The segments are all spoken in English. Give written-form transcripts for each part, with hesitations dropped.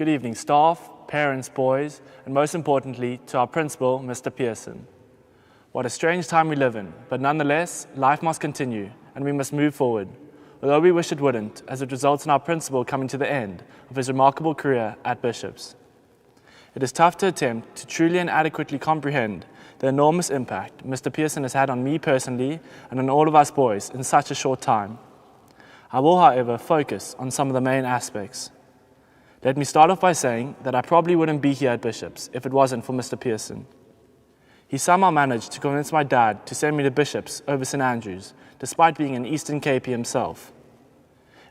Good evening, staff, parents, boys, and most importantly, to our principal, Mr. Pearson. What a strange time we live in, but nonetheless, life must continue, and we must move forward, although we wish it wouldn't, as it results in our principal coming to the end of his remarkable career at Bishop's. It is tough to attempt to truly and adequately comprehend the enormous impact Mr. Pearson has had on me personally and on all of us boys in such a short time. I will, however, focus on some of the main aspects. Let me start off by saying that I probably wouldn't be here at Bishop's if it wasn't for Mr. Pearson. He somehow managed to convince my dad to send me to Bishop's over St. Andrews, despite being an Eastern Cape himself.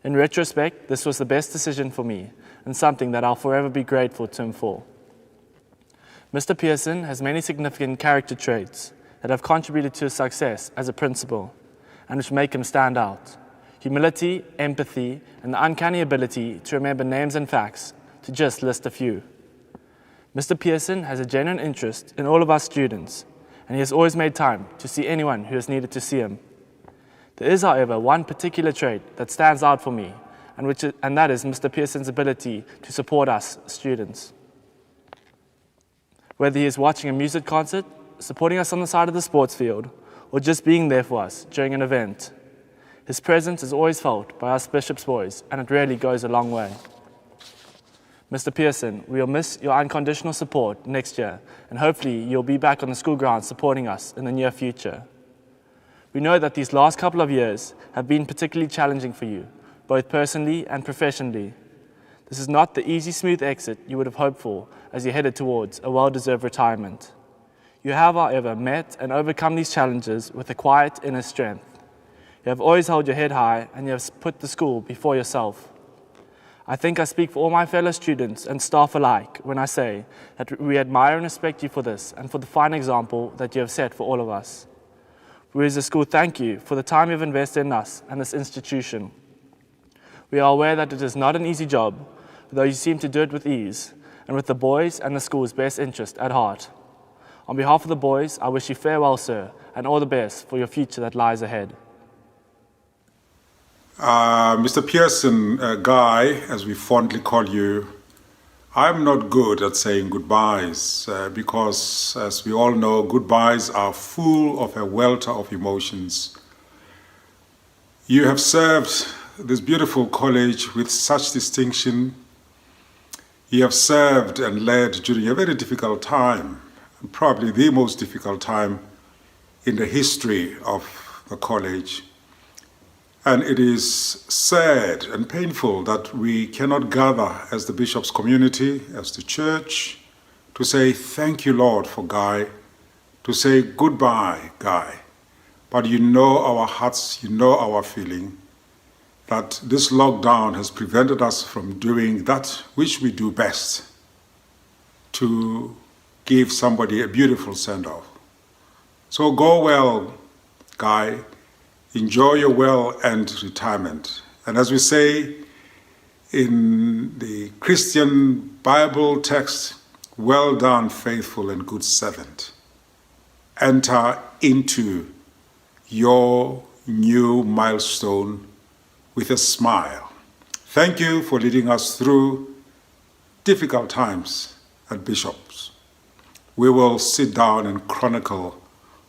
In retrospect, this was the best decision for me and something that I'll forever be grateful to him for. Mr. Pearson has many significant character traits that have contributed to his success as a principal and which make him stand out. Humility, empathy, and the uncanny ability to remember names and facts, to just list a few. Mr. Pearson has a genuine interest in all of us students, and he has always made time to see anyone who has needed to see him. There is, however, one particular trait that stands out for me, and that is Mr. Pearson's ability to support us students. Whether he is watching a music concert, supporting us on the side of the sports field, or just being there for us during an event, his presence is always felt by us Bishop's boys, and it really goes a long way. Mr. Pearson, we will miss your unconditional support next year, and hopefully you'll be back on the school grounds supporting us in the near future. We know that these last couple of years have been particularly challenging for you, both personally and professionally. This is not the easy, smooth exit you would have hoped for as you headed towards a well-deserved retirement. You have, however, met and overcome these challenges with a quiet inner strength. You have always held your head high, and you have put the school before yourself. I think I speak for all my fellow students and staff alike when I say that we admire and respect you for this and for the fine example that you have set for all of us. We as a school thank you for the time you've invested in us and this institution. We are aware that it is not an easy job, though you seem to do it with ease and with the boys' and the school's best interest at heart. On behalf of the boys, I wish you farewell, sir, and all the best for your future that lies ahead. Mr. Pearson, Guy, as we fondly call you, I'm not good at saying goodbyes because, as we all know, goodbyes are full of a welter of emotions. You have served this beautiful college with such distinction. You have served and led during a very difficult time, probably the most difficult time in the history of the college. And it is sad and painful that we cannot gather as the Bishop's community, as the church, to say thank you, Lord, for Guy, to say goodbye, Guy. But you know our hearts, you know our feeling, that this lockdown has prevented us from doing that which we do best, to give somebody a beautiful send-off. So go well, Guy. Enjoy your well-earned retirement. And as we say in the Christian Bible text, well done, faithful and good servant. Enter into your new milestone with a smile. Thank you for leading us through difficult times at Bishop's. We will sit down and chronicle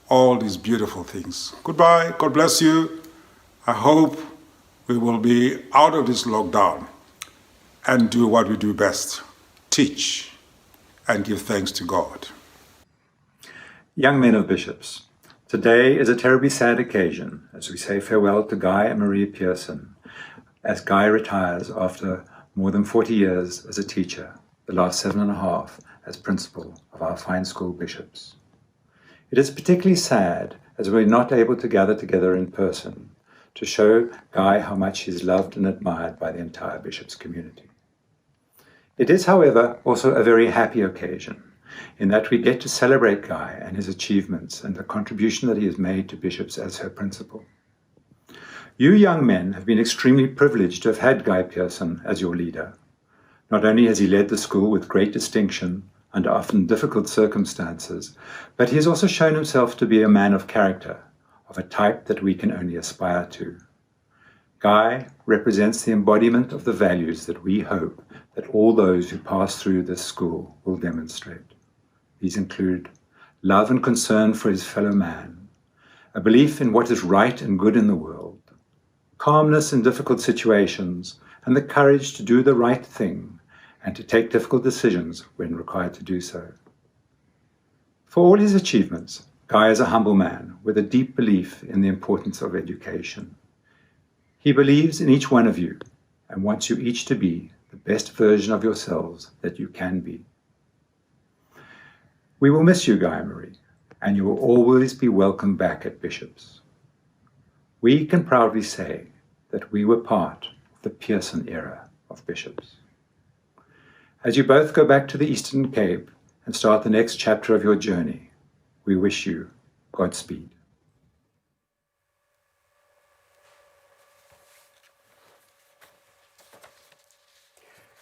all these beautiful things. Goodbye, God bless you. I hope we will be out of this lockdown and do what we do best, teach and give thanks to God. Young men of Bishops, today is a terribly sad occasion as we say farewell to Guy and Marie Pearson, as Guy retires after more than 40 years as a teacher, the last 7.5 as principal of our fine school, Bishops. It is particularly sad as we're not able to gather together in person to show Guy how much he's loved and admired by the entire Bishop's community. It is, however, also a very happy occasion in that we get to celebrate Guy and his achievements and the contribution that he has made to Bishop's as her principal. You young men have been extremely privileged to have had Guy Pearson as your leader. Not only has he led the school with great distinction under often difficult circumstances, but he has also shown himself to be a man of character, of a type that we can only aspire to. Guy represents the embodiment of the values that we hope that all those who pass through this school will demonstrate. These include love and concern for his fellow man, a belief in what is right and good in the world, calmness in difficult situations, and the courage to do the right thing and to take difficult decisions when required to do so. For all his achievements, Guy is a humble man with a deep belief in the importance of education. He believes in each one of you and wants you each to be the best version of yourselves that you can be. We will miss you, Guy and Marie, and you will always be welcome back at Bishop's. We can proudly say that we were part of the Pearson era of Bishop's. As you both go back to the Eastern Cape and start the next chapter of your journey, we wish you Godspeed.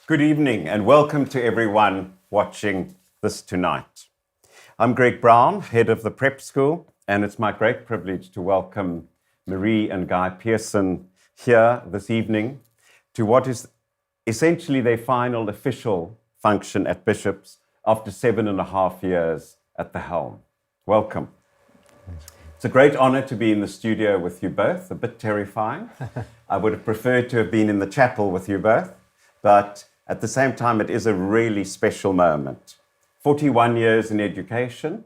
Good evening and welcome to everyone watching this tonight. I'm Greg Brown, head of the prep school, and it's my great privilege to welcome Marie and Guy Pearson here this evening to what is essentially their final official function at Bishop's after 7.5 years at the helm. Welcome. It's a great honor to be in the studio with you both, a bit terrifying. I would have preferred to have been in the chapel with you both, but at the same time, it is a really special moment. 41 years in education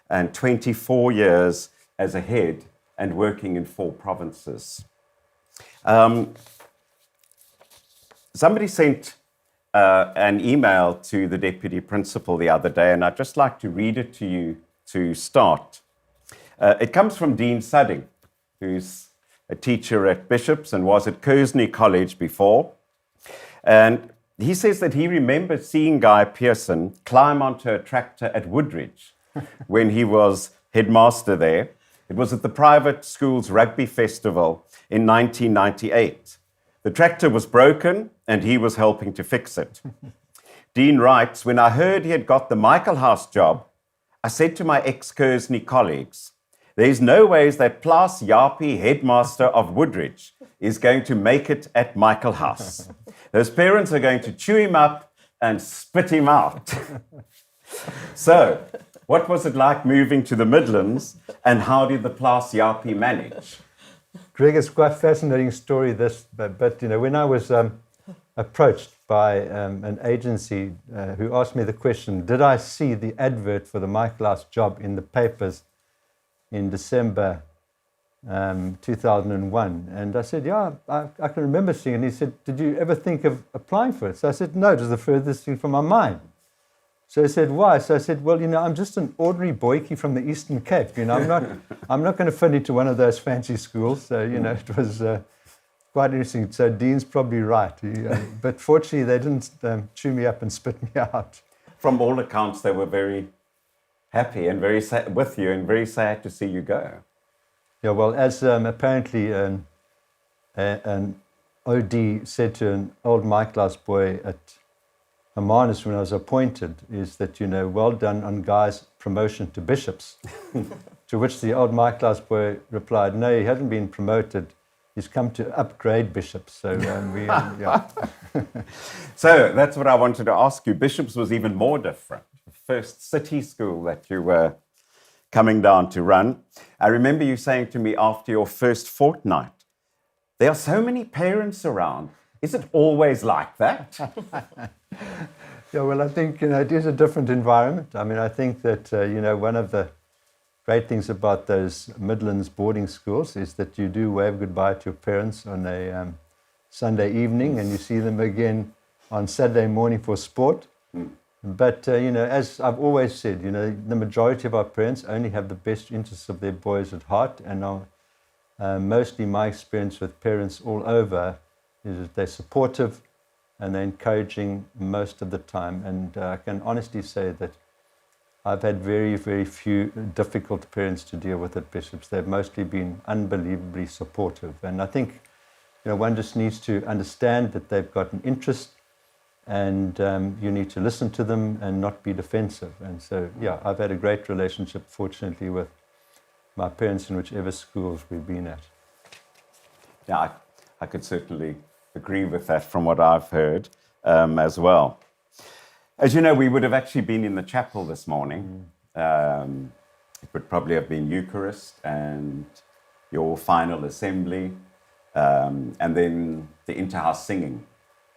and 24 years as a head and working in 4 provinces. Somebody sent an email to the deputy principal the other day, and I'd just like to read it to you to start. It comes from Dean Sudding, who's a teacher at Bishop's and was at Kearsney College before. And he says that he remembers seeing Guy Pearson climb onto a tractor at Woodridge when he was headmaster there. It was at the private school's rugby festival in 1998. The tractor was broken and he was helping to fix it. Dean writes, when I heard he had got the Michael House job, I said to my ex-Kearsney colleagues, there's no ways that Plas Yapi, headmaster of Woodridge, is going to make it at Michael House. Those parents are going to chew him up and spit him out. So, what was it like moving to the Midlands, and how did the Plas Yapi manage? Greg, it's quite a fascinating story, this, but you know, when I was approached by an agency who asked me the question, did I see the advert for the Michael House job in the papers in December 2001? And I said, yeah, I can remember seeing it. And he said, did you ever think of applying for it? So I said, no, it was the furthest thing from my mind. So he said, why? So I said, well, you know, I'm just an ordinary boykie from the Eastern Cape. You know, I'm not going to fit into one of those fancy schools. So, you know, it was quite interesting. So Dean's probably right. But fortunately, they didn't chew me up and spit me out. From all accounts, they were very happy and very sad with you and very sad to see you go. Yeah, well, as apparently an OD said to an old Michael House boy at Hermanus when I was appointed, is that, you know, well done on Guy's promotion to Bishop's. To which the old Michael House boy replied, no, he hasn't been promoted. He's come to upgrade Bishop's. So yeah. So that's what I wanted to ask you. Bishop's was even more different. The first city school that you were coming down to run. I remember you saying to me after your first fortnight, there are so many parents around. Is it always like that? Yeah, well, I think, you know, it is a different environment. I mean, I think that, you know, one of the great things about those Midlands boarding schools is that you do wave goodbye to your parents on a Sunday evening and you see them again on Saturday morning for sport. But, you know, as I've always said, you know, the majority of our parents only have the best interests of their boys at heart. And mostly my experience with parents all over is that they're supportive and they're encouraging most of the time. And I can honestly say that I've had very, very few difficult parents to deal with at Bishop's. They've mostly been unbelievably supportive. And I think, you know, one just needs to understand that they've got an interest and you need to listen to them and not be defensive. And so, yeah, I've had a great relationship, fortunately, with my parents in whichever schools we've been at. Yeah, I could certainly agree with that from what I've heard. as well. As you know, we would have actually been in the chapel this morning. It would probably have been Eucharist and your final assembly, and then the interhouse singing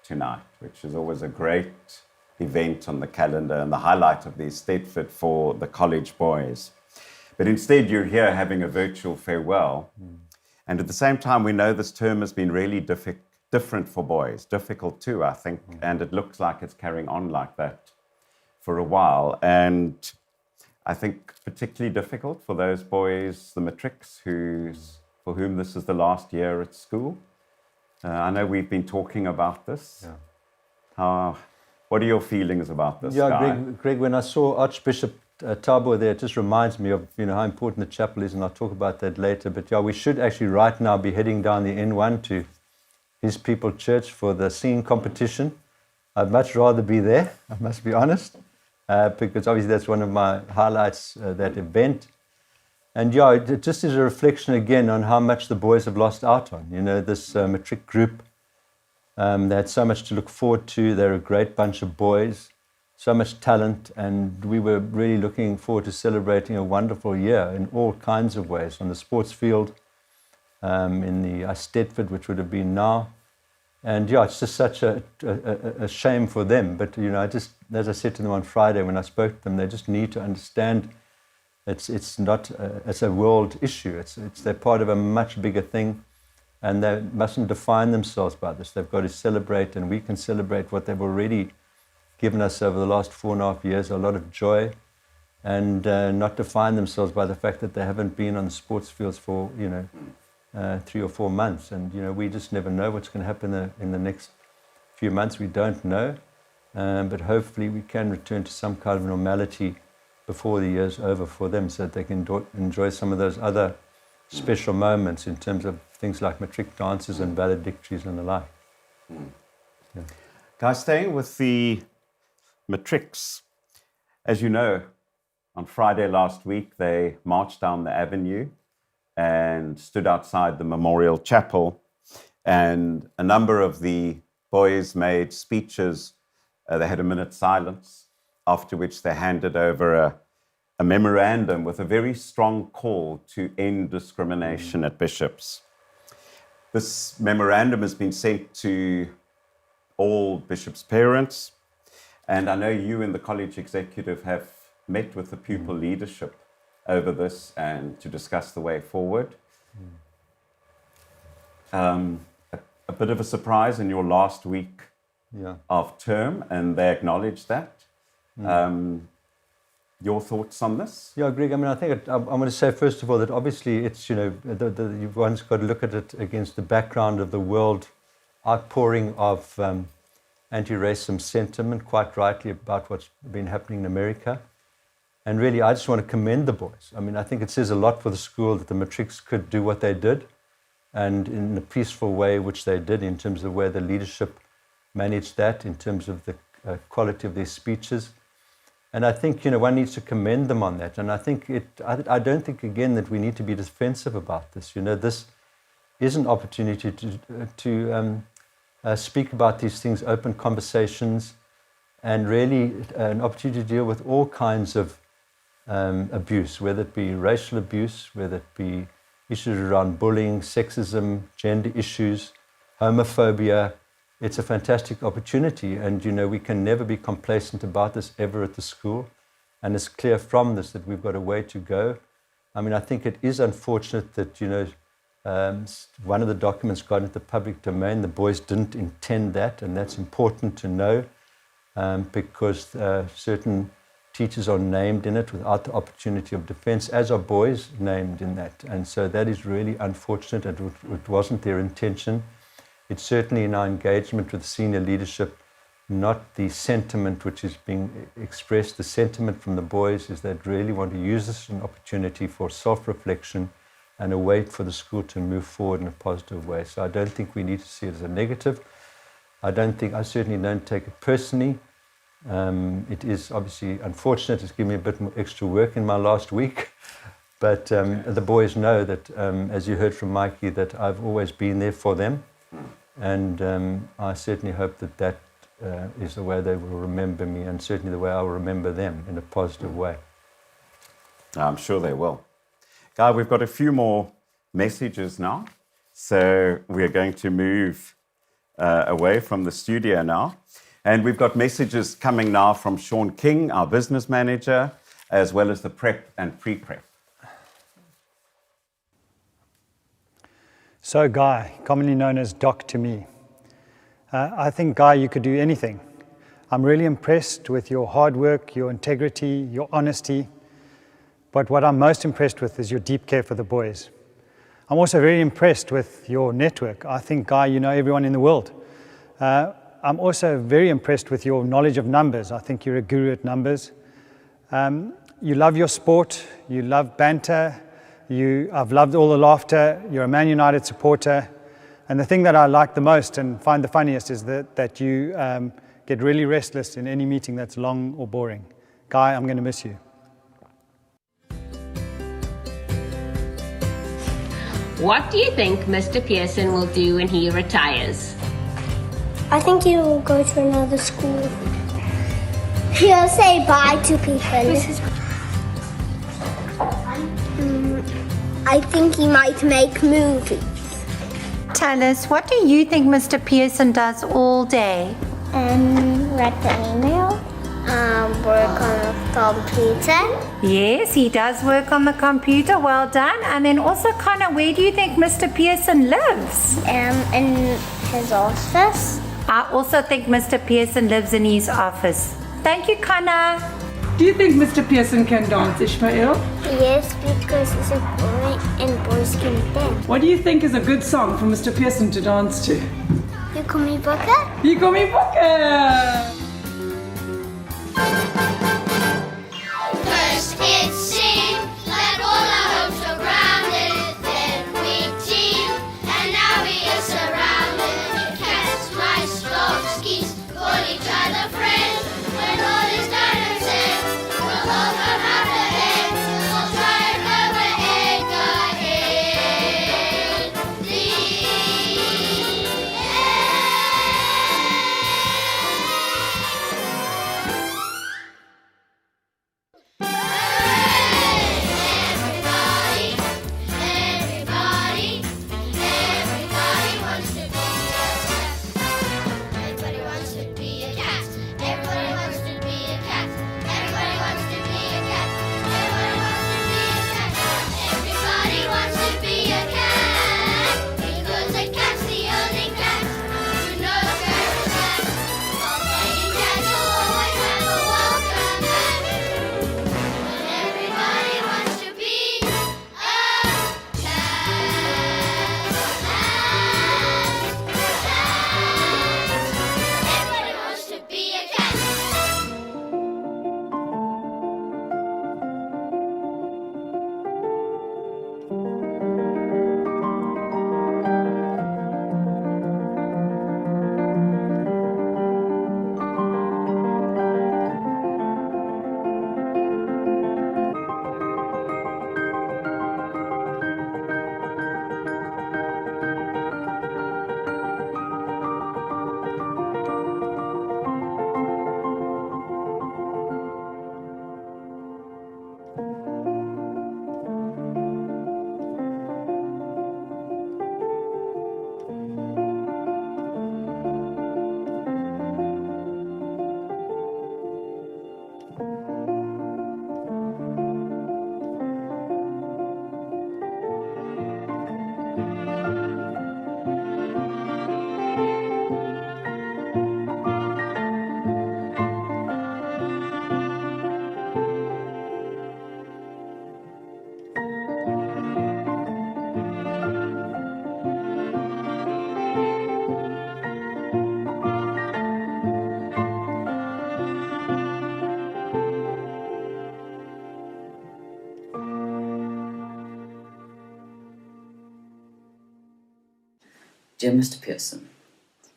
tonight, which is always a great event on the calendar and the highlight of the Stedford for the college boys. But instead, you're here having a virtual farewell. And at the same time, we know this term has been really different for boys, difficult too, I think, and it looks like it's carrying on like that for a while. And I think particularly difficult for those boys, the matrics, for whom this is the last year at school. I know we've been talking about this. What are your feelings about this, Guy? Greg, when I saw Archbishop Tabo there, it just reminds me of how important the chapel is, and I'll talk about that later. But we should actually right now be heading down the N1 to His People Church for the singing competition. I'd much rather be there, I must be honest, because obviously that's one of my highlights, that event. And it just is a reflection again on how much the boys have lost out on. This matric group, they had so much to look forward to. They're a great bunch of boys, so much talent, and we were really looking forward to celebrating a wonderful year in all kinds of ways, on the sports field, in the Stedford, which would have been now. And it's just such a shame for them. But as I said to them on Friday when I spoke to them, they just need to understand it's a world issue. They're part of a much bigger thing, and they mustn't define themselves by this. They've got to celebrate, and we can celebrate what they've already given us over the last 4.5 years, a lot of joy, and not define themselves by the fact that they haven't been on the sports fields for 3 or 4 months. And we just never know what's going to happen in the next few months. We don't know, but hopefully we can return to some kind of normality before the year's over for them, so that they can enjoy some of those other special moments in terms of things like matric dances and valedictories and the like. Guys, staying with the matrics, as you know, on Friday last week, they marched down the avenue and stood outside the Memorial Chapel, and a number of the boys made speeches. They had a minute's silence, after which they handed over a memorandum with a very strong call to end discrimination at Bishops. This memorandum has been sent to all Bishops' parents, and I know you and the college executive have met with the pupil leadership over this and to discuss the way forward. A bit of a surprise in your last week of term, and they acknowledged that. Your thoughts on this? Greg, I think I want to say first of all that obviously it's, you've once got to look at it against the background of the world outpouring of anti-racism sentiment, quite rightly, about what's been happening in America. And really, I just want to commend the boys. I think it says a lot for the school that the matrics could do what they did, and in a peaceful way, which they did, in terms of where the leadership managed that, in terms of the quality of their speeches. And I think, one needs to commend them on that. And I think I don't think, again, that we need to be defensive about this. This is an opportunity to speak about these things, open conversations, and really an opportunity to deal with all kinds of abuse, whether it be racial abuse, whether it be issues around bullying, sexism, gender issues, homophobia. It's a fantastic opportunity, and we can never be complacent about this ever at the school. And it's clear from this that we've got a way to go. I think it is unfortunate that one of the documents got into the public domain. The boys didn't intend that, and that's important to know, because certain teachers are named in it without the opportunity of defense, as are boys named in that. And so that is really unfortunate, and it wasn't their intention. It's certainly in our engagement with senior leadership, not the sentiment which is being expressed. The sentiment from the boys is they really want to use this as an opportunity for self-reflection and a way for the school to move forward in a positive way. So I don't think we need to see it as a negative. I certainly don't take it personally. It is obviously unfortunate. It's given me a bit more extra work in my last week. But the boys know that, as you heard from Mikey, that I've always been there for them. And I certainly hope that is the way they will remember me, and certainly the way I'll remember them in a positive way. I'm sure they will. Guy, we've got a few more messages now. So we're going to move away from the studio now. And we've got messages coming now from Sean King, our business manager, as well as the prep and pre-prep. So Guy, commonly known as Doc to me. I think, Guy, you could do anything. I'm really impressed with your hard work, your integrity, your honesty. But what I'm most impressed with is your deep care for the boys. I'm also very impressed with your network. I think, Guy, you know everyone in the world. I'm also very impressed with your knowledge of numbers. I think you're a guru at numbers. You love your sport, you love banter, I've loved all the laughter, you're a Man United supporter. And the thing that I like the most and find the funniest is that you get really restless in any meeting that's long or boring. Guy, I'm going to miss you. What do you think Mr. Pearson will do when he retires? I think he will go to another school. He'll say bye to people. I think he might make movies. Tell us, what do you think Mr. Pearson does all day? Write the email. Work on the computer. Yes, he does work on the computer. Well done. And then also, Connor, where do you think Mr. Pearson lives? In his office. I also think Mr. Pearson lives in his office. Thank you, Connor. Do you think Mr. Pearson can dance, Ishmael? Yes, because he's a boy and boys can dance. What do you think is a good song for Mr. Pearson to dance to? You call me Booker? You call me Booker! First it seemed that all our hopes were grounded, then we teamed, and now we are surrounded. Cats, mice, dogs, geese, call each other friends. When all is done and said, we'll all come out ahead. We'll try and overtake again. The Dear Mr. Pearson,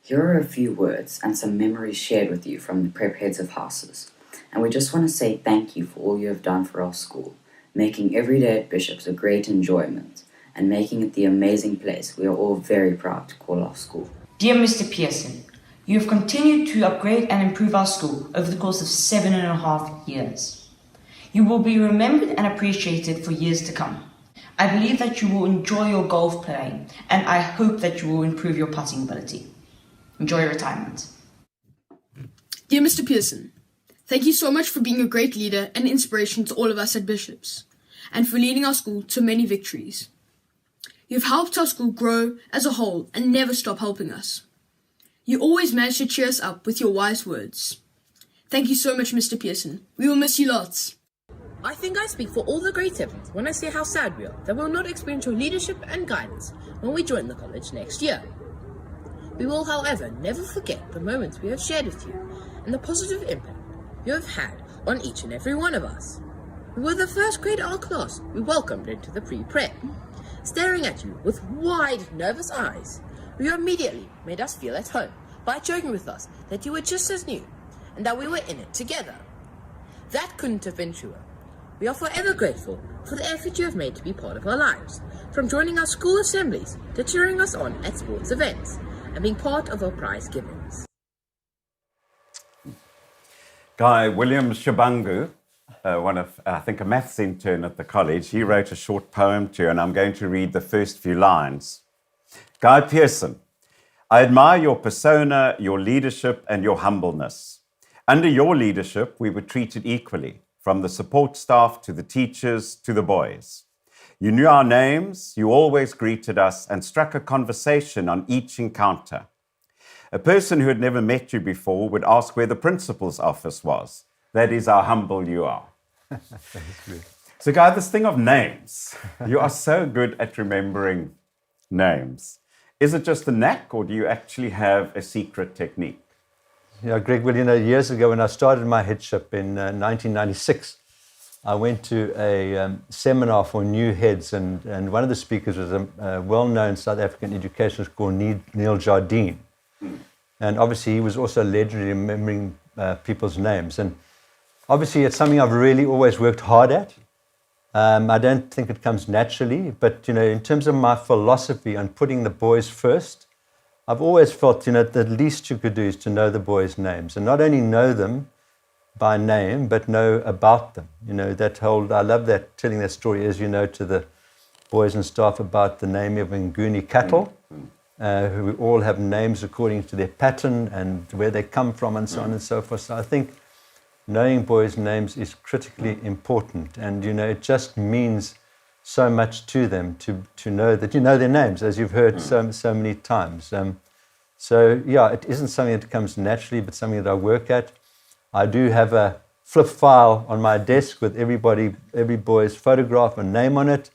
here are a few words and some memories shared with you from the prep heads of houses, and we just want to say thank you for all you have done for our school, making every day at Bishop's a great enjoyment, and making it the amazing place we are all very proud to call our school. Dear Mr. Pearson, You have continued to upgrade and improve our school over the course of 7.5 years. You will be remembered and appreciated for years to come. I believe that you will enjoy your golf playing, and I hope that you will improve your putting ability. Enjoy retirement. Dear Mr. Pearson, thank you so much for being a great leader and inspiration to all of us at Bishops, and for leading our school to many victories. You've helped our school grow as a whole and never stop helping us. You always manage to cheer us up with your wise words. Thank you so much, Mr. Pearson. We will miss you lots. I think I speak for all the grade 7s when I say how sad we are that we will not experience your leadership and guidance when we join the college next year. We will, however, never forget the moments we have shared with you and the positive impact you have had on each and every one of us. We were the first grade of our class we welcomed into the pre-prep. Staring at you with wide, nervous eyes, you immediately made us feel at home by joking with us that you were just as new and that we were in it together. That couldn't have been truer. We are forever grateful for the effort you have made to be part of our lives, from joining our school assemblies to cheering us on at sports events and being part of our prize givings. Guy William Shabangu, I think a maths intern at the college, he wrote a short poem to you, and I'm going to read the first few lines. Guy Pearson, I admire your persona, your leadership, and your humbleness. Under your leadership, we were treated equally, from the support staff to the teachers to the boys. You knew our names, you always greeted us, and struck a conversation on each encounter. A person who had never met you before would ask where the principal's office was. That is how humble you are. So, Guy, this thing of names, you are so good at remembering names. Is it just a knack, or do you actually have a secret technique? Yeah, Greg, well, years ago when I started my headship in 1996, I went to a seminar for new heads, and one of the speakers was a well-known South African educationist called Neil Jardine. And obviously he was also legendary in remembering people's names. And obviously it's something I've really always worked hard at. I don't think it comes naturally, but in terms of my philosophy on putting the boys first, I've always felt the least you could do is to know the boys' names, and not only know them by name, but know about them. I love that, telling that story, as you know, to the boys and staff about the name of Nguni cattle, who all have names according to their pattern and where they come from and so on and so forth. So I think knowing boys' names is critically important, and it just means so much to them to know that you know their names, as you've heard so many times. So yeah, it isn't something that comes naturally, but something that I work at. I do have a flip file on my desk with every boy's photograph and name on it.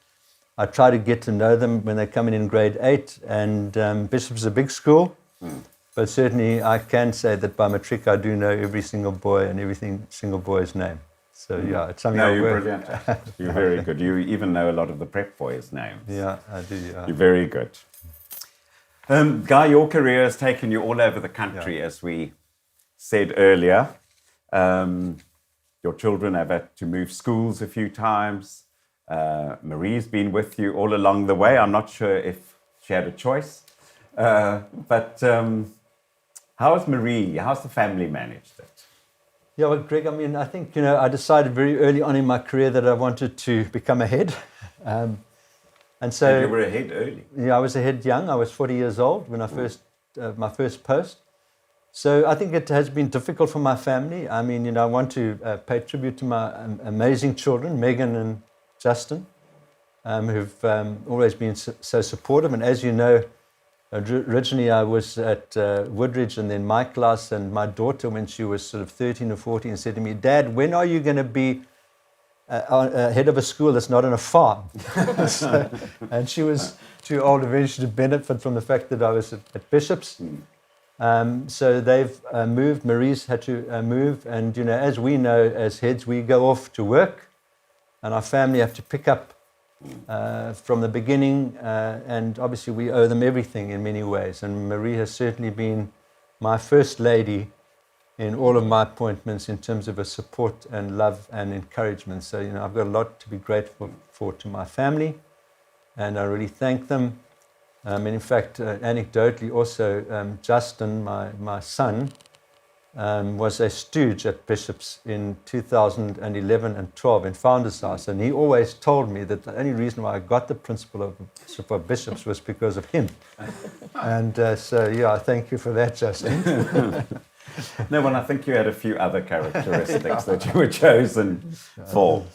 I try to get to know them when they come in grade 8, and Bishop's a big school. But certainly I can say that by matric I do know every single boy and every single boy's name. So yeah, it's something I you're work. Brilliant. You're very good. You even know a lot of the prep boys' names. Yeah, I do. Yeah. You're very good. Guy, your career has taken you all over the country, as we said earlier. Your children have had to move schools a few times. Marie's been with you all along the way. I'm not sure if she had a choice. But how is Marie? How's the family managed it? Yeah, well, Greg, I think, I decided very early on in my career that I wanted to become a head. And so you were a head early? Yeah, I was a head young. I was 40 years old when I my first post. So I think it has been difficult for my family. I want to pay tribute to my amazing children, Megan and Justin, who've always been so supportive. And as you know, originally I was at Woodridge and then my class, and my daughter, when she was sort of 13 or 14, said to me, "Dad, when are you going to be head of a school that's not on a farm?" And she was too old eventually to benefit from the fact that I was at Bishop's. So they've moved. Marie's had to move, and as we know, as heads, we go off to work, and our family have to pick up from the beginning, and obviously we owe them everything in many ways. And Marie has certainly been my first lady in all of my appointments in terms of her support and love and encouragement. So I've got a lot to be grateful for to my family, and I really thank them. And in fact, anecdotally also, Justin, my son, was a stooge at Bishop's in 2011 and 12 in Founders House. And he always told me that the only reason why I got the principal of Bishop's was because of him. And so, yeah, thank you for that, Justin. No, well, I think you had a few other characteristics that you were chosen for.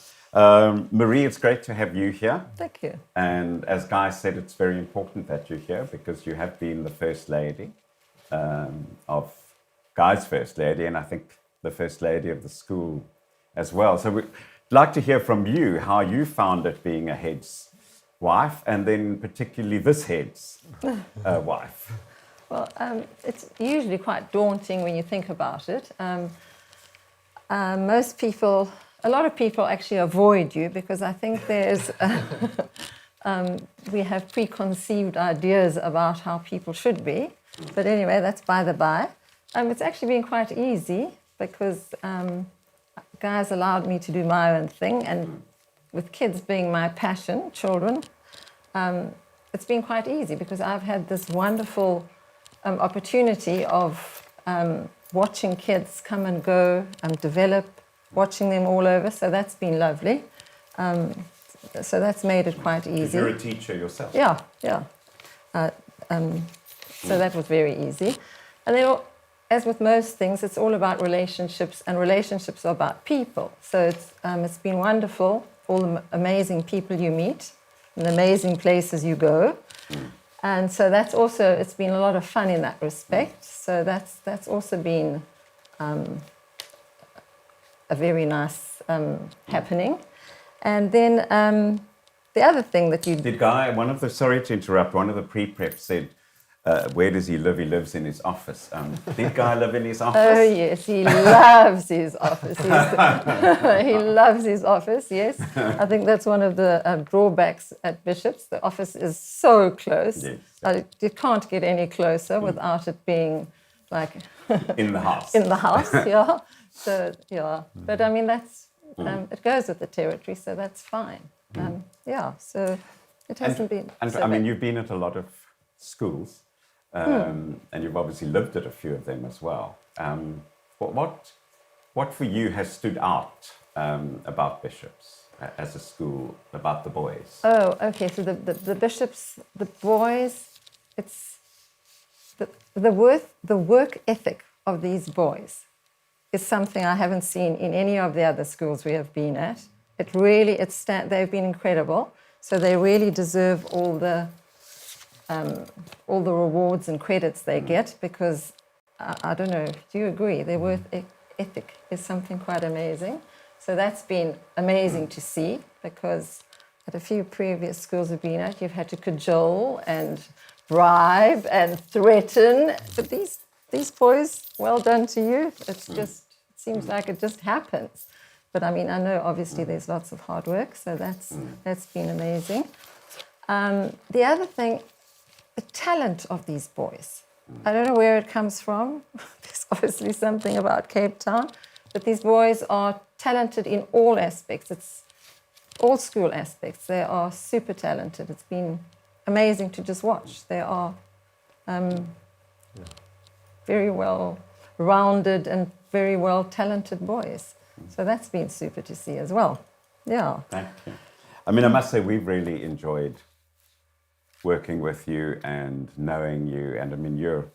Marie, it's great to have you here. Thank you. And as Guy said, it's very important that you're here because you have been the First Lady of Guy's First Lady, and I think the First Lady of the school as well. So we'd like to hear from you how you found it being a head's wife, and then particularly this head's wife. Well, it's usually quite daunting when you think about it. Most people, a lot of people actually avoid you because I think there's, we have preconceived ideas about how people should be. But anyway, that's by the by. It's actually been quite easy because Guy's allowed me to do my own thing, and with kids being my passion, children, it's been quite easy because I've had this wonderful opportunity of watching kids come and go and develop, watching them all over, so that's been lovely. So that's made it quite easy. You're a teacher yourself. Yeah. So that was very easy. And then, as with most things, it's all about relationships, and relationships are about people. So it's been wonderful, all the amazing people you meet, and the amazing places you go. And so that's also, it's been a lot of fun in that respect. So that's also been a very nice happening. And then the other thing that you... Did Guy, sorry to interrupt, one of the pre-prep said, where does he live? He lives in his office. Did Guy live in his office? Oh, yes, he loves his office. He loves his office, yes. I think that's one of the drawbacks at Bishop's. The office is so close. Yes. You can't get any closer without it being like... in the house. In the house, yeah. So, yeah. But, I mean, that's... it goes with the territory, so that's fine. Yeah, so it hasn't been... And so I mean, bad. you've been at a lot of schools. And you've obviously lived at a few of them as well. What for you has stood out about Bishop's as a school, about the boys? Oh, okay. So the Bishop's, the boys, it's the work ethic of these boys is something I haven't seen in any of the other schools we have been at. They've been incredible. So they really deserve all the rewards and credits they get because, I don't know, do you agree? Their work ethic is something quite amazing. So that's been amazing to see because at a few previous schools I've been at, you've had to cajole and bribe and threaten. But these boys, well done to you. It's just, it seems like it just happens. But I mean, I know obviously there's lots of hard work, so that's been amazing. The other thing, the talent of these boys. I don't know where it comes from. There's obviously something about Cape Town, but these boys are talented in all aspects. It's all school aspects. They are super talented. It's been amazing to just watch. They are very well rounded and very well talented boys. So that's been super to see as well. Yeah. Thank you. I mean, I must say we've really enjoyed working with you and knowing you. And I mean, you're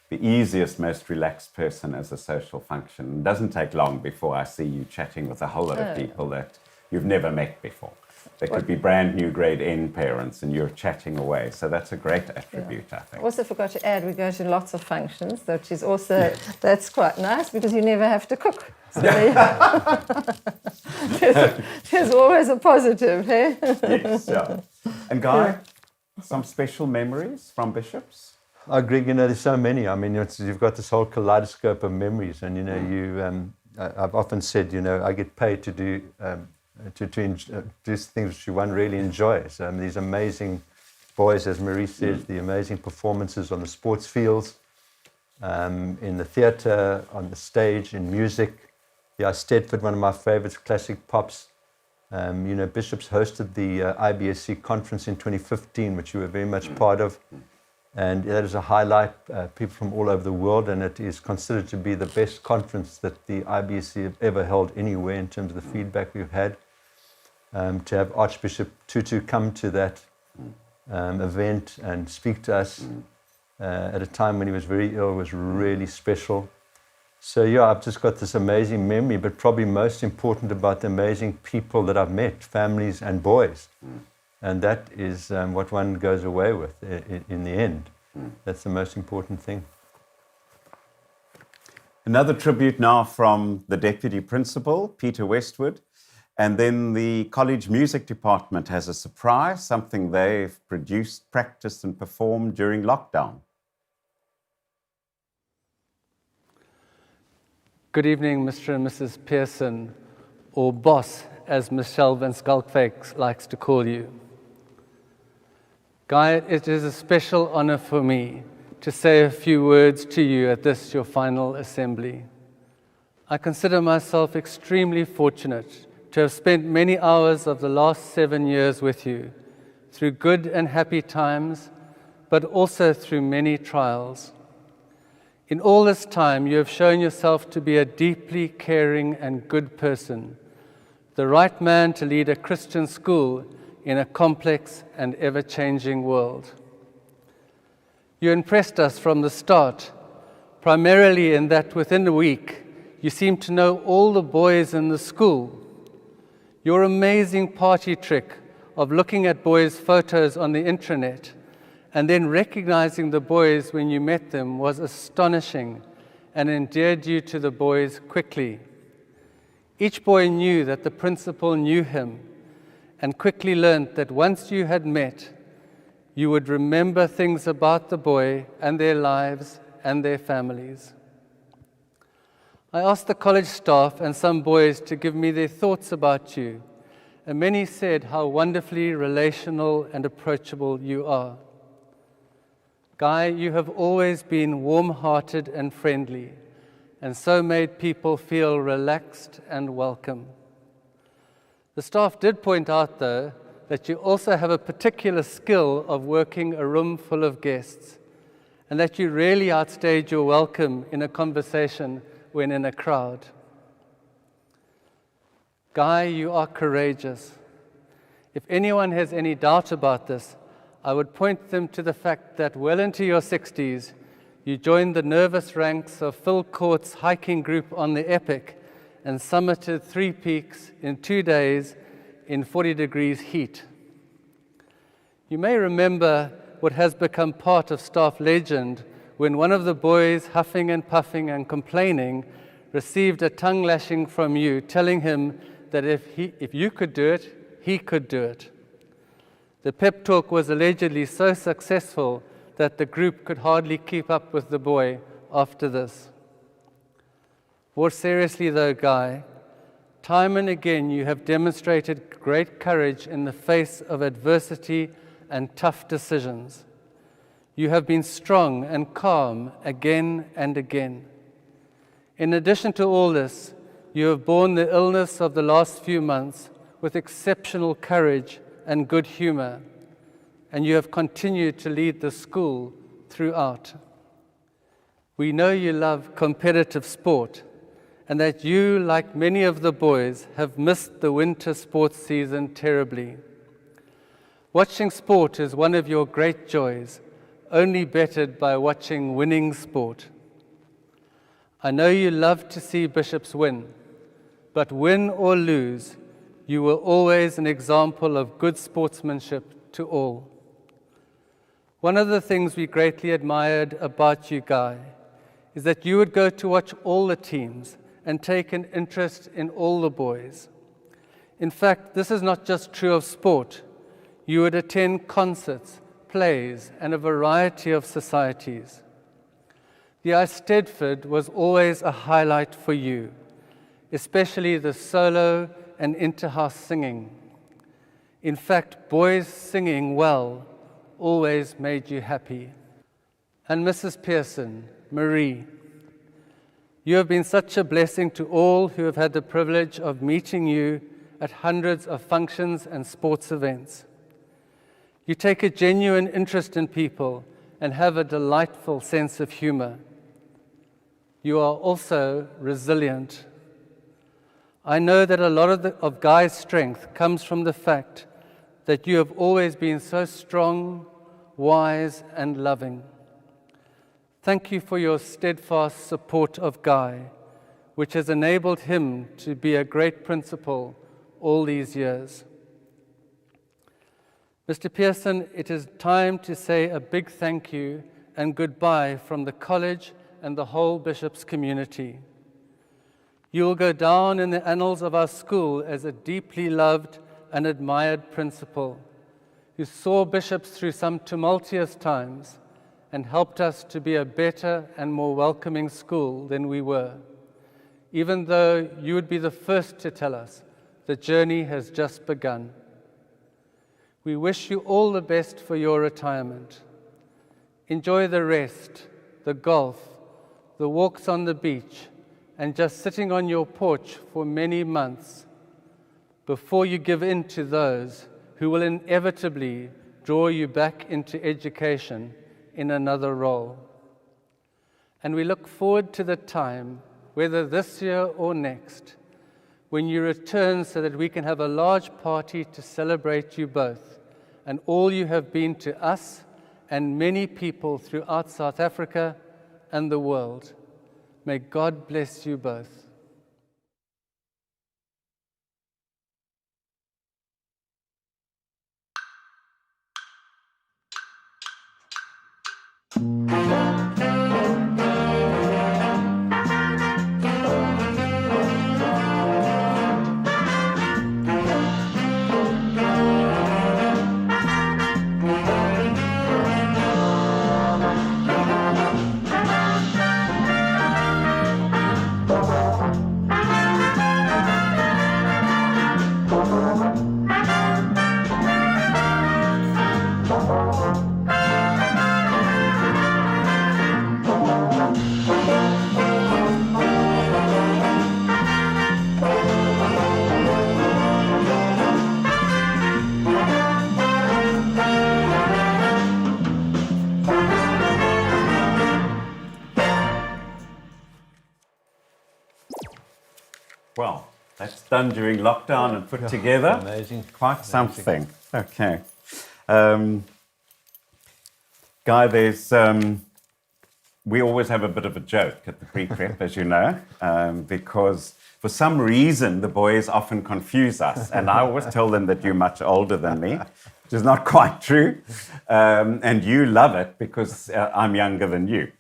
the easiest, most relaxed person as a social function. It doesn't take long before I see you chatting with a whole lot of people that you've never met before. They could be brand new grade N parents and you're chatting away. So that's a great attribute, I think. Also forgot to add, we go to lots of functions, which is also, that's quite nice because you never have to cook. So there's always a positive, hey? Yes, yeah. And Guy, some special memories from Bishop's? Oh, Greg, there's so many. I mean, you've got this whole kaleidoscope of memories, and I've often said, I get paid to do things which one really enjoys. These amazing boys, as Marie says, the amazing performances on the sports fields, in the theatre, on the stage, in music. Yeah, Stedford, one of my favourites, classic pops. Bishops hosted the IBSC conference in 2015, which you were very much part of. And that is a highlight, people from all over the world, and it is considered to be the best conference that the IBSC have ever held anywhere in terms of the feedback we've had. To have Archbishop Tutu come to that event and speak to us at a time when he was very ill was really special. So yeah, I've just got this amazing memory, but probably most important about the amazing people that I've met, families and boys. And that is what one goes away with in the end. That's the most important thing. Another tribute now from the Deputy Principal, Peter Westwood. And then the college music department has a surprise, something they've produced, practiced and performed during lockdown. Good evening, Mr. and Mrs. Pearson, or boss, as Michelle Van Skalkwyk likes to call you. Guy, it is a special honor for me to say a few words to you at this, your final assembly. I consider myself extremely fortunate to have spent many hours of the last 7 years with you, through good and happy times, but also through many trials. In all this time, you have shown yourself to be a deeply caring and good person, the right man to lead a Christian school in a complex and ever-changing world. You impressed us from the start, primarily in that within a week, you seemed to know all the boys in the school. Your amazing party trick of looking at boys' photos on the intranet and then recognizing the boys when you met them was astonishing and endeared you to the boys quickly. Each boy knew that the principal knew him and quickly learned that once you had met, you would remember things about the boy and their lives and their families. I asked the college staff and some boys to give me their thoughts about you, and many said how wonderfully relational and approachable you are. Guy, you have always been warm-hearted and friendly, and so made people feel relaxed and welcome. The staff did point out, though, that you also have a particular skill of working a room full of guests, and that you really outstayed your welcome in a conversation when in a crowd. Guy, you are courageous. If anyone has any doubt about this, I would point them to the fact that well into your 60s, you joined the nervous ranks of Phil Court's hiking group on the Epic and summited 3 peaks in 2 days in 40 degrees heat. You may remember what has become part of staff legend when one of the boys, huffing and puffing and complaining, received a tongue lashing from you, telling him that if you could do it, he could do it. The pep talk was allegedly so successful that the group could hardly keep up with the boy after this. More seriously though, Guy, time and again you have demonstrated great courage in the face of adversity and tough decisions. You have been strong and calm again and again. In addition to all this, you have borne the illness of the last few months with exceptional courage and good humor, and you have continued to lead the school throughout. We know you love competitive sport, and that you, like many of the boys, have missed the winter sports season terribly. Watching sport is one of your great joys, only bettered by watching winning sport. I know you love to see Bishops win, but win or lose, you were always an example of good sportsmanship to all. One of the things we greatly admired about you, Guy, is that you would go to watch all the teams and take an interest in all the boys. In fact, this is not just true of sport. You would attend concerts, plays, and a variety of societies. The Eisteddfod was always a highlight for you, especially the solo and inter-house singing. In fact, boys singing well always made you happy. And Mrs. Pearson, Marie, you have been such a blessing to all who have had the privilege of meeting you at hundreds of functions and sports events. You take a genuine interest in people and have a delightful sense of humor. You are also resilient. I know that a lot of Guy's strength comes from the fact that you have always been so strong, wise, and loving. Thank you for your steadfast support of Guy, which has enabled him to be a great principal all these years. Mr. Pearson, it is time to say a big thank you and goodbye from the college and the whole Bishop's community. You will go down in the annals of our school as a deeply loved and admired principal who saw Bishops through some tumultuous times and helped us to be a better and more welcoming school than we were, even though you would be the first to tell us the journey has just begun. We wish you all the best for your retirement. Enjoy the rest, the golf, the walks on the beach, and just sitting on your porch for many months before you give in to those who will inevitably draw you back into education in another role. And we look forward to the time, whether this year or next, when you return so that we can have a large party to celebrate you both and all you have been to us and many people throughout South Africa and the world. May God bless you both. Well, that's done during lockdown and put together. Amazing. Quite something. Okay. Guy, there's we always have a bit of a joke at the pre-prep, as you know, because for some reason the boys often confuse us, and I always tell them that you're much older than me, which is not quite true, and you love it because I'm younger than you.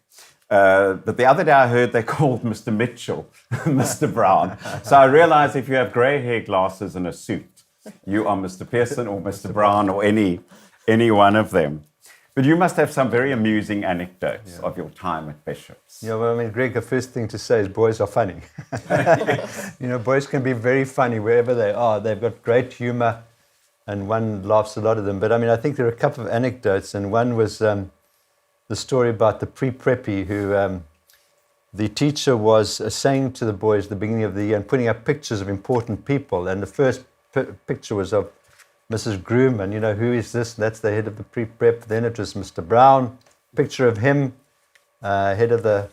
But the other day I heard they called Mr. Mitchell Mr. Brown. So I realized if you have grey hair, glasses and a suit, you are Mr. Pearson or Mr. Brown or any one of them. But you must have some very amusing anecdotes of your time at Bishop's. Yeah, well, I mean, Greg, the first thing to say is boys are funny. You know, boys can be very funny wherever they are. They've got great humor and one laughs a lot at them. But I mean, I think there are a couple of anecdotes, and one was the story about the pre-preppy who the teacher was saying to the boys at the beginning of the year and putting up pictures of important people. And the first picture was of Mrs. Groom, and you know, who is this? That's the head of the pre-prep. Then it was Mr. Brown, picture of him, head of the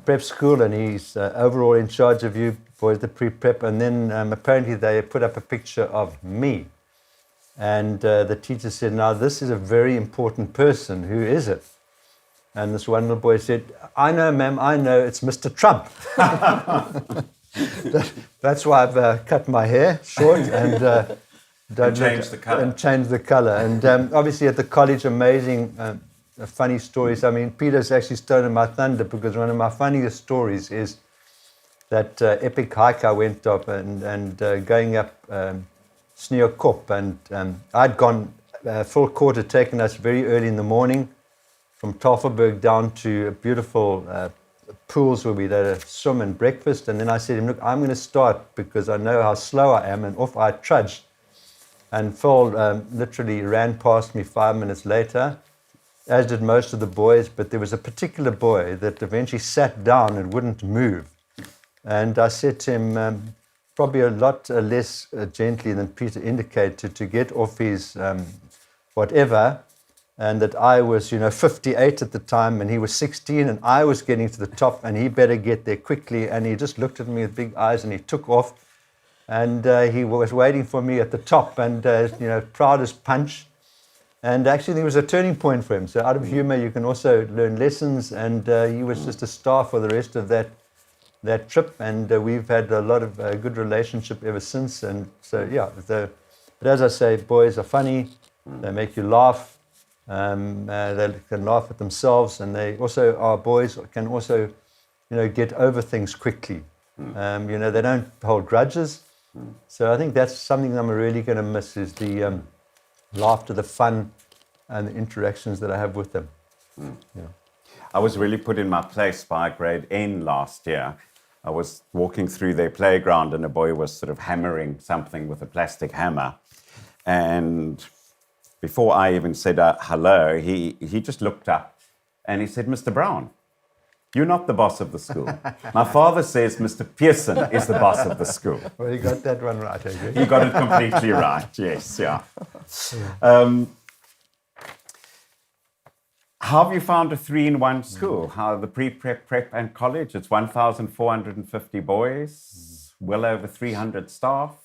prep school, and he's overall in charge of you boys, the pre-prep. And then apparently they put up a picture of me. And the teacher said, now this is a very important person. Who is it? And this one little boy said, I know, ma'am, I know, it's Mr. Trump. That's why I've cut my hair short and change the colour. And change the colour. And obviously at the college, amazing, funny stories. I mean, Peter's actually stolen my thunder because one of my funniest stories is that epic hike I went up and going up Sneeuwkop. And I'd gone, full court had taken us very early in the morning from Tafelberg down to beautiful pools where we had a swim and breakfast. And then I said to him, look, I'm going to start because I know how slow I am. And off I trudged. And Phil literally ran past me 5 minutes later, as did most of the boys. But there was a particular boy that eventually sat down and wouldn't move. And I said to him, probably a lot less gently than Peter indicated, to get off his whatever, and that I was, 58 at the time, and he was 16, and I was getting to the top, and he better get there quickly. And he just looked at me with big eyes, and he took off, and he was waiting for me at the top, and proud as punch. And actually, there was a turning point for him. So out of humor, you can also learn lessons, and he was just a star for the rest of that trip, and we've had a lot of good relationship ever since. And so, yeah, but as I say, boys are funny. They make you laugh. They can laugh at themselves, and they also, our boys can also, get over things quickly. They don't hold grudges. So I think that's something I'm really going to miss, is the laughter, the fun, and the interactions that I have with them. Yeah. I was really put in my place by grade N last year. I was walking through their playground, and a boy was sort of hammering something with a plastic hammer. And before I even said hello, he just looked up and he said, "Mr. Brown, you're not the boss of the school. My father says Mr. Pearson is the boss of the school." Well, you got that one right, I guess. You got it completely right, yes, yeah. How have you found a 3-in-1 school? How the pre-prep, prep, and college? It's 1,450 boys, well over 300 staff.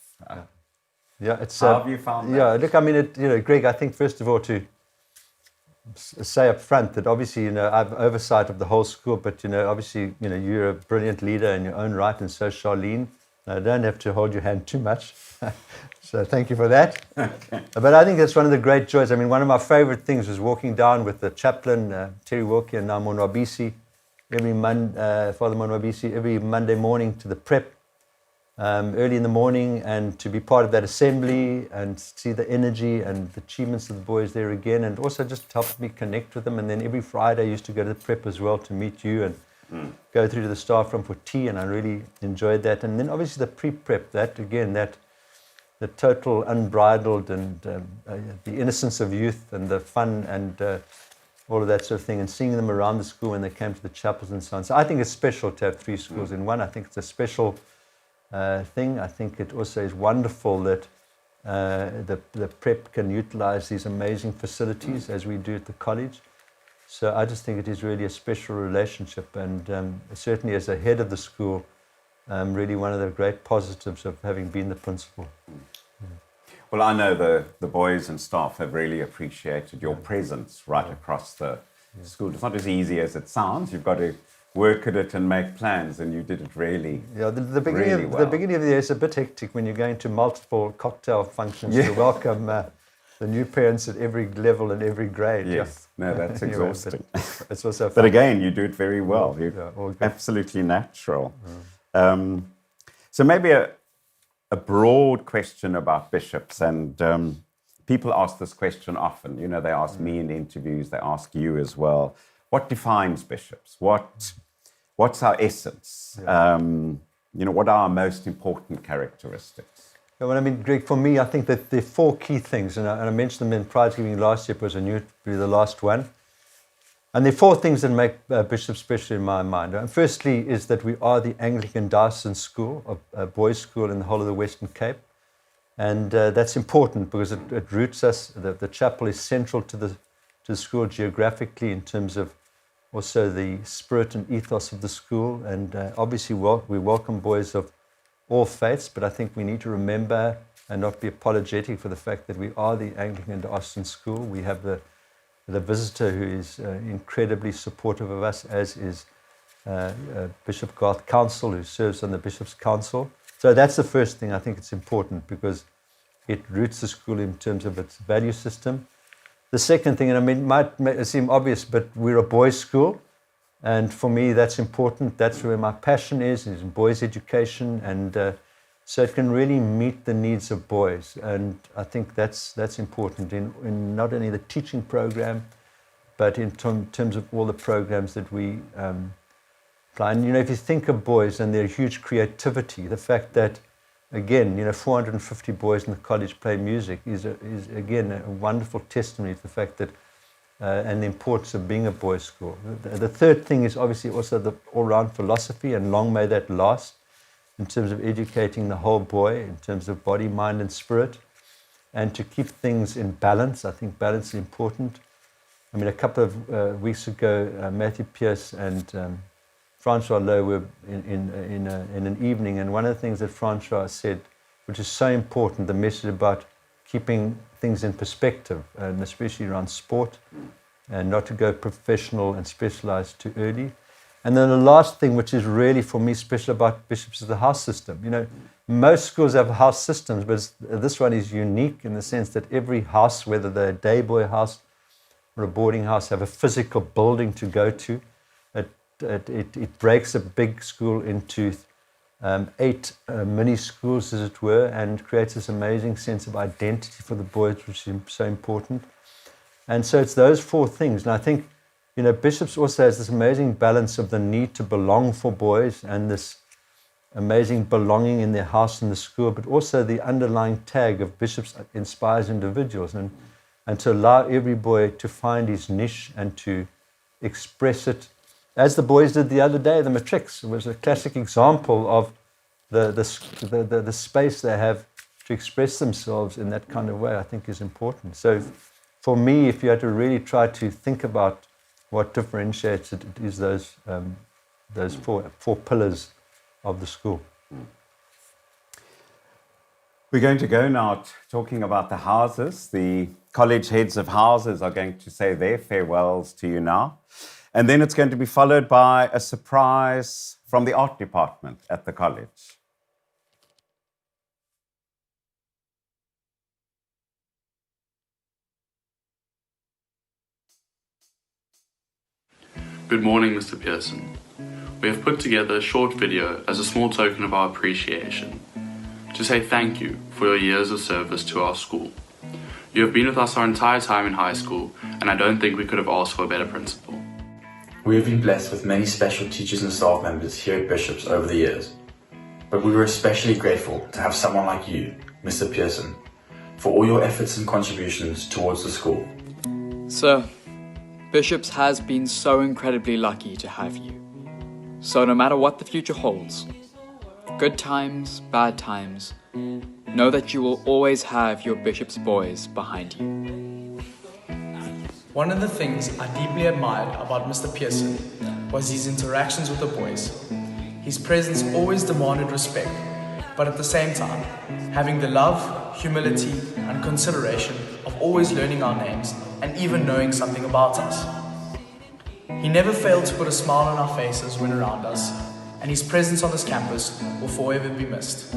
Yeah, it's. How have you found that? Yeah, look, I mean, Greg, I think first of all to say up front that obviously, I have oversight of the whole school, but obviously, you're a brilliant leader in your own right, and so Charlene. I don't have to hold your hand too much. So thank you for that. Okay. But I think that's one of the great joys. I mean, one of my favorite things was walking down with the chaplain, Terry Wilkie, and now Monwabisi, Father Monwabisi, every Monday morning to the prep, early in the morning, and to be part of that assembly and see the energy and the achievements of the boys there again, and also just helped me connect with them. And then every Friday I used to go to the prep as well to meet you and go through to the staff room for tea, and I really enjoyed that. And then obviously the pre-prep, the total unbridled and the innocence of youth and the fun and all of that sort of thing, and seeing them around the school when they came to the chapels and so on. So I think it's special to have 3 schools in one. I think it's a special thing. I think it also is wonderful that the prep can utilize these amazing facilities as we do at the college. So I just think it is really a special relationship, and certainly as a head of the school, really one of the great positives of having been the principal. Well, I know the boys and staff have really appreciated your presence right across the school. It's not as easy as it sounds. You've got to work at it and make plans, and you did it really, the beginning really of, well. The beginning of the year is a bit hectic when you're going to multiple cocktail functions to welcome the new parents at every level and every grade. Yes, no, that's Anyway, exhausting. It's also fun. But again, you do it very well. You're all good. absolutely natural. So maybe a broad question about bishops, and people ask this question often. They ask me in interviews, they ask you as well. What defines bishops? What's our essence? What are our most important characteristics? Well, I mean, Greg, for me, I think that there are 4 key things, and I mentioned them in prize giving last year, because I knew it would be the last one. And there are 4 things that make bishops special in my mind. And firstly is that we are the Anglican diocesan school, a boys' school in the whole of the Western Cape. And that's important because it roots us. The chapel is central to the school geographically in terms of also the spirit and ethos of the school. And obviously we welcome boys of all faiths, but I think we need to remember and not be apologetic for the fact that we are the Anglican diocesan school. We have the visitor who is incredibly supportive of us, as is Bishop Garth Council, who serves on the Bishop's Council. So that's the first thing. I think it's important because it roots the school in terms of its value system. The second thing, and I mean, it might seem obvious, but we're a boys' school. And for me, that's important. That's where my passion is in boys' education. And so it can really meet the needs of boys. And I think that's important in not only the teaching program, but in terms of all the programs that we apply. And, if you think of boys and their huge creativity, the fact that, again, 450 boys in the college play music is again, a wonderful testimony to the fact that and the importance of being a boys' school. The third thing is obviously also the all-round philosophy, and long may that last. in terms of educating the whole boy, in terms of body, mind, and spirit, and to keep things in balance. I think balance is important. I mean, a couple of weeks ago, Matthew Pearce and Francois Lowe were in an evening, and one of the things that Francois said, which is so important, the message about keeping things in perspective, and especially around sport, and not to go professional and specialized too early. And then the last thing, which is really for me special about Bishops, is the house system. You know, most schools have house systems, but this one is unique in the sense that every house, whether they're a day boy house or a boarding house, have a physical building to go to. It breaks a big school into 8 mini schools, as it were, and creates this amazing sense of identity for the boys, which is so important. And so it's those 4 things. And I think, you know, Bishops also has this amazing balance of the need to belong for boys and this amazing belonging in their house and the school, but also the underlying tag of Bishops inspires individuals, and to allow every boy to find his niche and to express it, as the boys did the other day, the matrics. It was a classic example of the space they have to express themselves in that kind of way, I think is important. So for me, if you had to really try to think about what differentiates it, it is those 4 pillars of the school. We're going to go now talking about the houses. The college heads of houses are going to say their farewells to you now. And then it's going to be followed by a surprise from the art department at the college. Good morning, Mr. Pearson. We have put together a short video as a small token of our appreciation to say thank you for your years of service to our school. You have been with us our entire time in high school, and I don't think we could have asked for a better principal. We have been blessed with many special teachers and staff members here at Bishops over the years, but we were especially grateful to have someone like you, Mr. Pearson, for all your efforts and contributions towards the school. Sir, Bishops has been so incredibly lucky to have you. So no matter what the future holds, good times, bad times, know that you will always have your Bishops boys behind you. One of the things I deeply admired about Mr. Pearson was his interactions with the boys. His presence always demanded respect, but at the same time, having the love, humility, and consideration of always learning our names and even knowing something about us. He never failed to put a smile on our faces when around us, and his presence on this campus will forever be missed.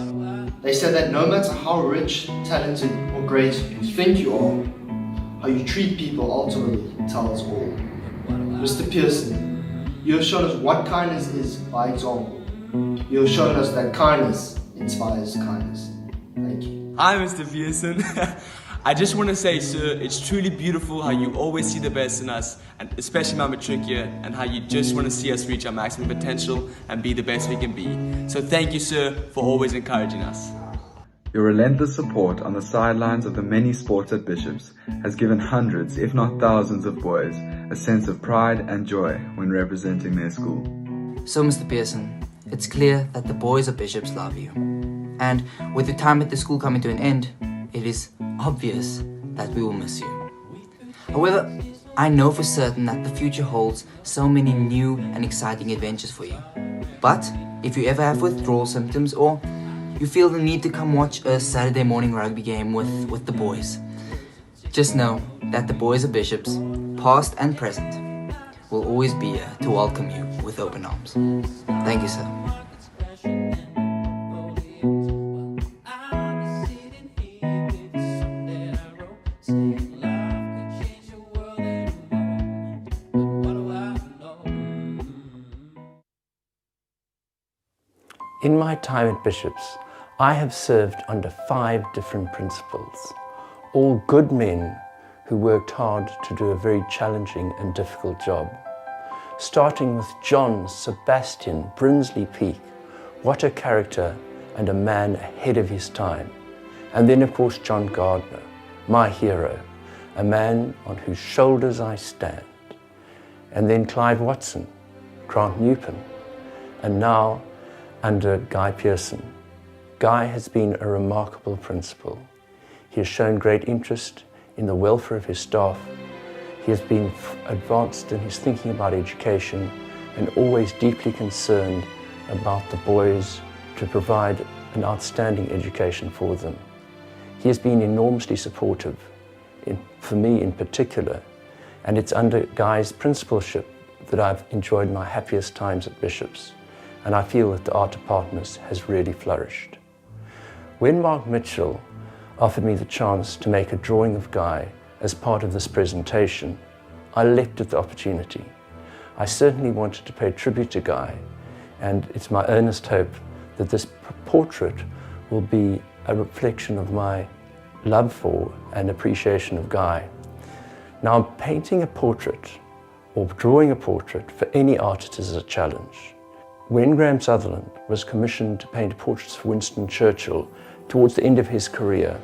They said that no matter how rich, talented, or great you think you are, how you treat people ultimately tells all. Mr. Pearson, you have shown us what kindness is by example. You have shown us that kindness inspires kindness. Thank you. Hi, Mr. Pearson. I just want to say, sir, it's truly beautiful how you always see the best in us, and especially my matric year, and how you just want to see us reach our maximum potential and be the best we can be. So thank you, sir, for always encouraging us. Your relentless support on the sidelines of the many sports at Bishops has given hundreds, if not thousands of boys a sense of pride and joy when representing their school. So, Mr. Pearson, it's clear that the boys of Bishops love you. And with your time at the school coming to an end, it is obvious that we will miss you. However, I know for certain that the future holds so many new and exciting adventures for you. But if you ever have withdrawal symptoms or you feel the need to come watch a Saturday morning rugby game with the boys, just know that the boys of Bishops, past and present, will always be here to welcome you with open arms. Thank you, sir. In my time at Bishops, I have served under 5 different principals, all good men who worked hard to do a very challenging and difficult job. Starting with John Sebastian Brinsley Peake, what a character and a man ahead of his time. And then of course John Gardner, my hero, a man on whose shoulders I stand. And then Clive Watson, Grant Newpin, and now under Guy Pearson. Guy has been a remarkable principal. He has shown great interest in the welfare of his staff. He has been advanced in his thinking about education and always deeply concerned about the boys to provide an outstanding education for them. He has been enormously supportive, for me in particular, and it's under Guy's principalship that I've enjoyed my happiest times at Bishop's, and I feel that the art department has really flourished. When Mark Mitchell offered me the chance to make a drawing of Guy as part of this presentation, I leapt at the opportunity. I certainly wanted to pay tribute to Guy, and it's my earnest hope that this portrait will be a reflection of my love for and appreciation of Guy. Now, painting a portrait or drawing a portrait for any artist is a challenge. When Graham Sutherland was commissioned to paint portraits for Winston Churchill towards the end of his career,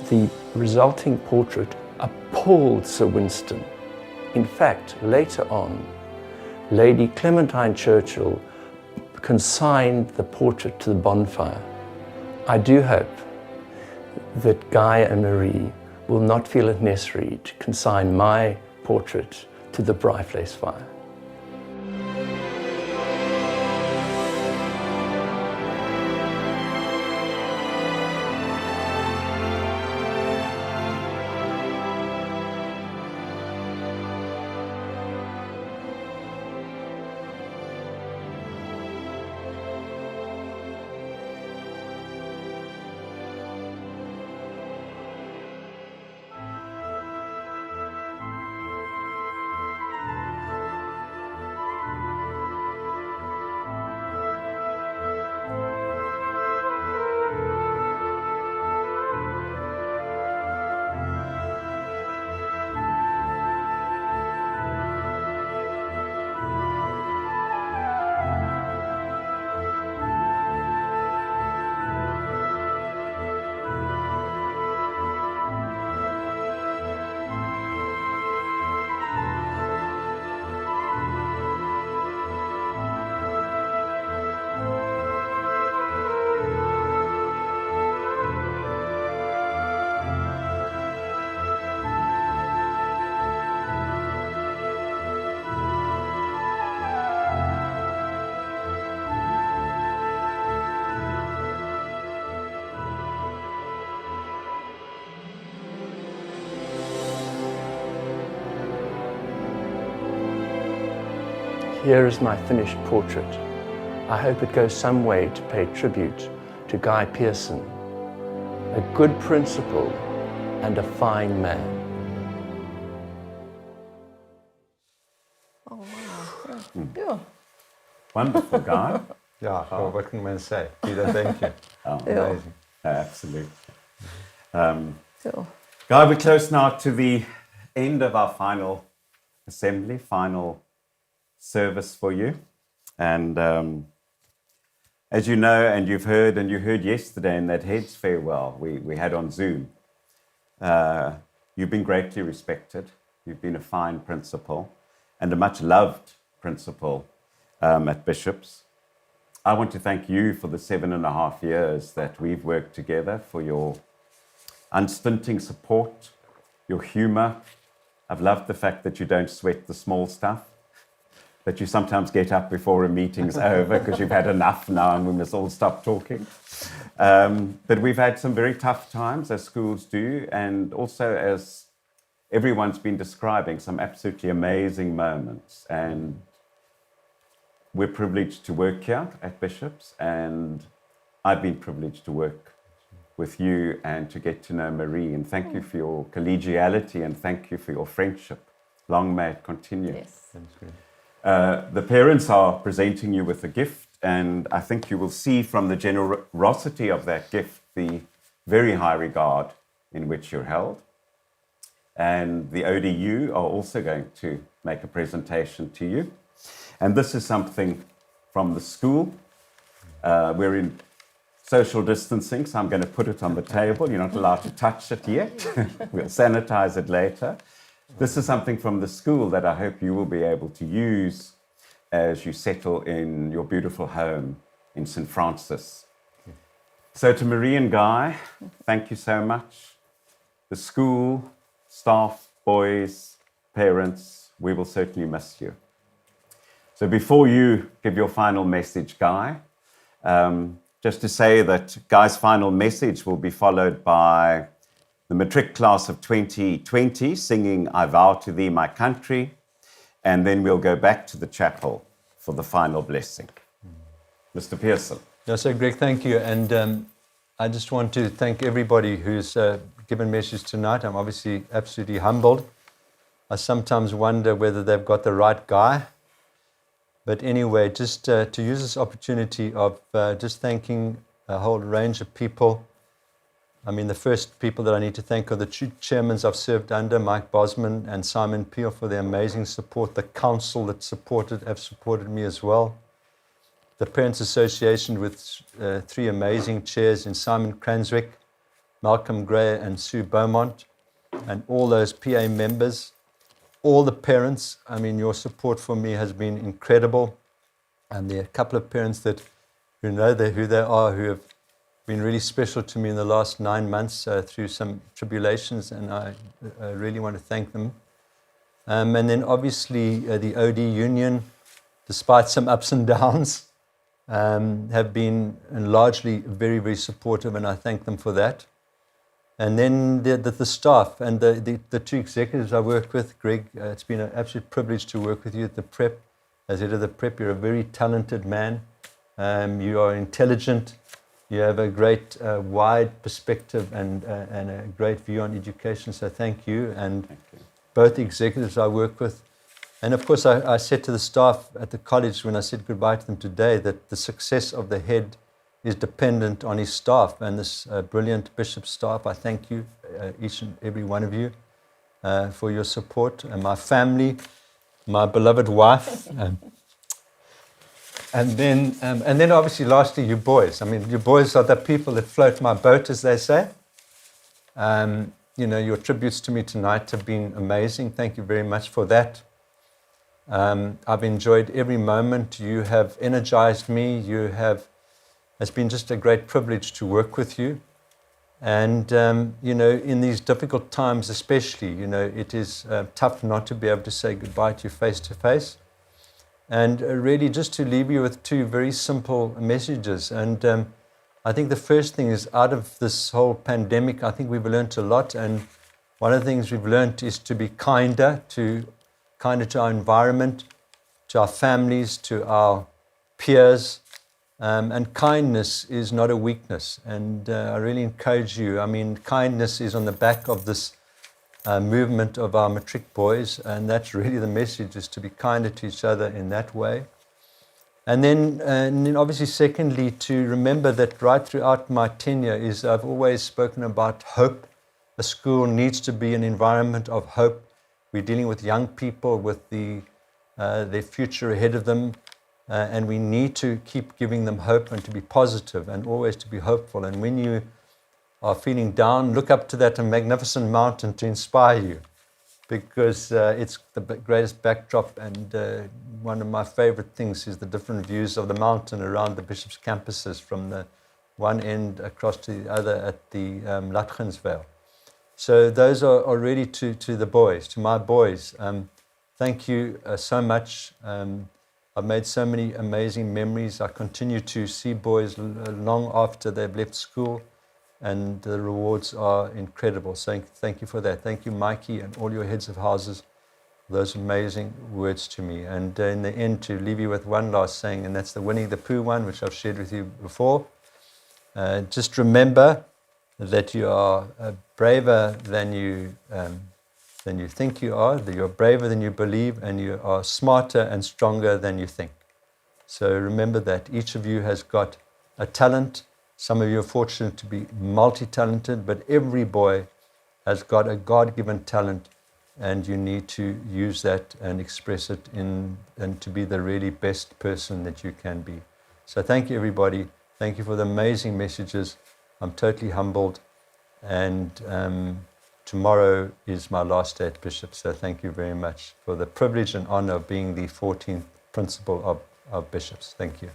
the resulting portrait appalled Sir Winston. In fact, later on, Lady Clementine Churchill consigned the portrait to the bonfire. I do hope that Guy and Marie will not feel it necessary to consign my portrait to the Bryflace fire. Here is my finished portrait. I hope it goes some way to pay tribute to Guy Pearson, a good principal and a fine man. Oh, wow. Yeah. Wonderful, Guy. Yeah, well, what can one say? Peter, thank you. Oh, Yeah. amazing. Absolutely. Cool. Guy, we're close now to the end of our final assembly, final service for you. And as you know, and you've heard, and you heard yesterday in that heads farewell we had on Zoom, you've been greatly respected. You've been a fine principal and a much loved principal at Bishop's. I want to thank you for the 7.5 years that we've worked together, for your unstinting support, your humor. I've loved the fact that you don't sweat the small stuff, that you sometimes get up before a meeting's over because you've had enough now and we must all stop talking. But we've had some very tough times, as schools do, and also, as everyone's been describing, some absolutely amazing moments. And we're privileged to work here at Bishop's, and I've been privileged to work with you and to get to know Marie. And thank you for your collegiality and thank you for your friendship. Long may it continue. Yes. The parents are presenting you with a gift, and I think you will see from the generosity of that gift the very high regard in which you're held. And the ODU are also going to make a presentation to you. And this is something from the school. We're in social distancing, so I'm going to put it on the table. You're not allowed to touch it yet. We'll sanitize it later. This is something from the school that I hope you will be able to use as you settle in your beautiful home in St. Francis. So to Marie and Guy, thank you so much. The school, staff, boys, parents, we will certainly miss you. So before you give your final message, Guy, just to say that Guy's final message will be followed by the matric class of 2020 singing I Vow to Thee, My Country, and then we'll go back to the chapel for the final blessing. Mr. Pearson. No, so Greg, thank you. And I just want to thank everybody who's given messages tonight. I'm obviously absolutely humbled. I sometimes wonder whether they've got the right guy. But anyway, just to use this opportunity of just thanking a whole range of people. I mean, the first people that I need to thank are the two chairmen I've served under, Mike Bosman and Simon Peel, for their amazing support. The council that have supported me as well. The Parents Association with three amazing chairs in Simon Cranswick, Malcolm Gray and Sue Beaumont, and all those PA members. All the parents, I mean, your support for me has been incredible. And there are a couple of parents who know who they are, who have been really special to me in the last 9 months through some tribulations, and I really want to thank them. And then obviously the OD Union, despite some ups and downs, have been largely very, very supportive, and I thank them for that. And then the staff and the two executives I work with, Greg, it's been an absolute privilege to work with you at the prep. As head of the prep, you're a very talented man. You are intelligent. You have a great wide perspective and a great view on education. So thank you. And both the executives I work with. And of course, I said to the staff at the college when I said goodbye to them today that the success of the head is dependent on his staff, and this brilliant bishop staff. I thank you, each and every one of you, for your support, and my family, my beloved wife, and then obviously lastly you boys. I mean, you boys are the people that float my boat, as they say. Your tributes to me tonight have been amazing. Thank you very much for that. I've enjoyed every moment. You have energized me. It's been just a great privilege to work with you. And, in these difficult times especially, it is tough not to be able to say goodbye to you face to face. And really just to leave you with two very simple messages. And I think the first thing is, out of this whole pandemic, I think we've learned a lot. And one of the things we've learned is to be kinder to our environment, to our families, to our peers. And kindness is not a weakness. And I really encourage you. I mean, kindness is on the back of this movement of our matric boys. And that's really the message, is to be kinder to each other in that way. And then obviously, secondly, to remember that right throughout my tenure I've always spoken about hope. A school needs to be an environment of hope. We're dealing with young people with their future ahead of them. And we need to keep giving them hope and to be positive and always to be hopeful. And when you are feeling down, look up to that magnificent mountain to inspire you, because it's the greatest backdrop. And one of my favorite things is the different views of the mountain around the Bishop's campuses, from the one end across to the other at the Latgensvale. So those are really to the boys, to my boys. Thank you so much. I've made so many amazing memories. I continue to see boys long after they've left school, and the rewards are incredible. So thank you for that. Thank you, Mikey, and all your heads of houses, for those amazing words to me. And in the end, to leave you with one last saying, and that's the Winnie the Pooh one, which I've shared with you before. Just remember that you are braver than you think you are, that you're braver than you believe, and you are smarter and stronger than you think. So remember that each of you has got a talent. Some of you are fortunate to be multi-talented, but every boy has got a God-given talent, and you need to use that and express it and to be the really best person that you can be. So thank you, everybody. Thank you for the amazing messages. I'm totally humbled, and tomorrow is my last day at Bishop, so thank you very much for the privilege and honor of being the 14th principal of Bishops. Thank you.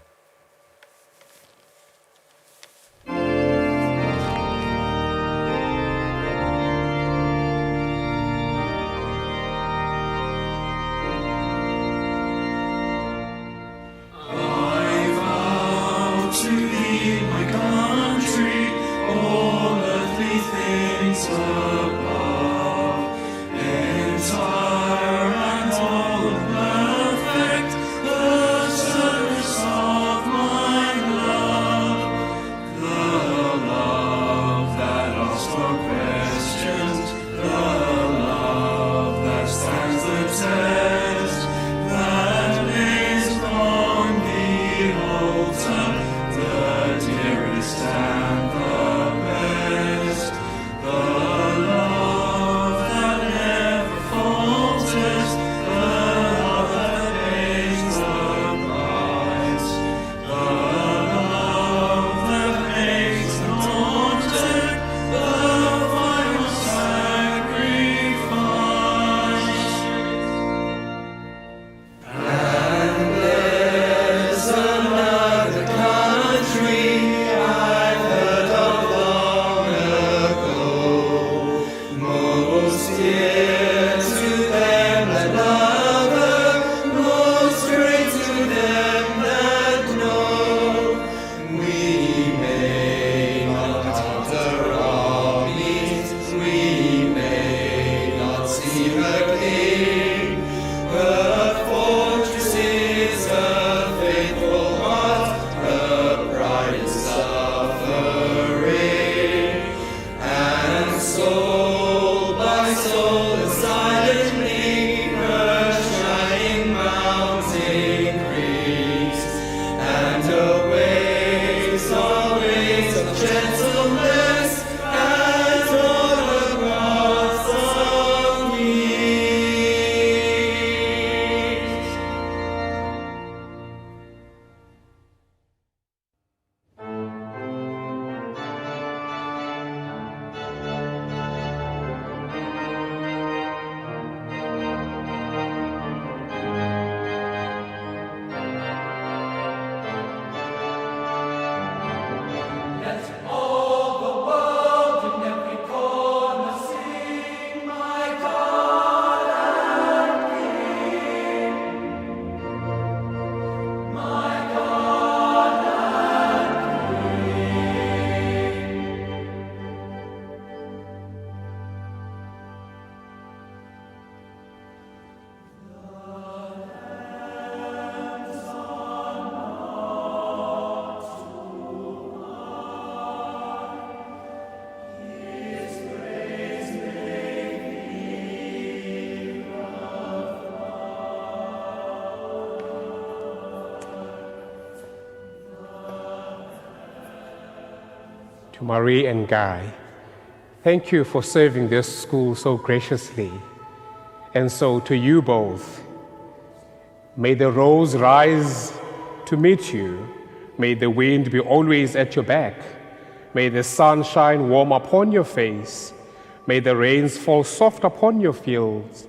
to Marie and Guy. Thank you for serving this school so graciously. And so to you both, may the rose rise to meet you. May the wind be always at your back. May the sun shine warm upon your face. May the rains fall soft upon your fields.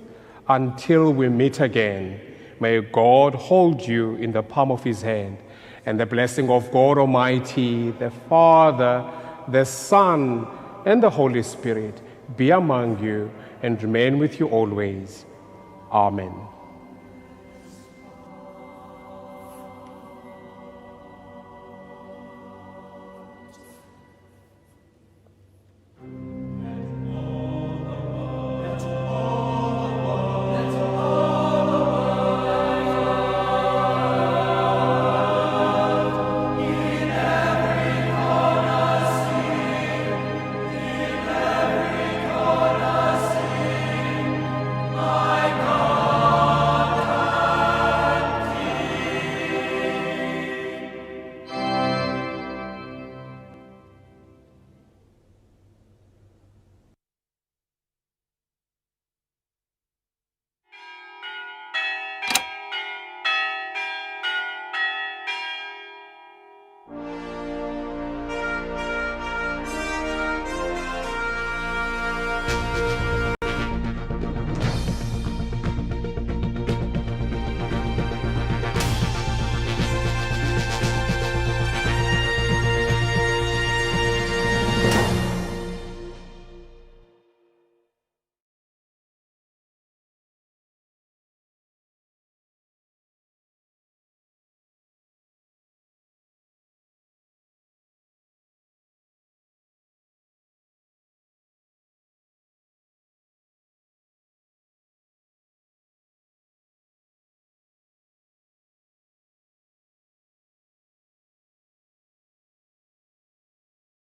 Until we meet again, may God hold you in the palm of his hand. And the blessing of God Almighty, the Father, the Son, and the Holy Spirit be among you and remain with you always. Amen.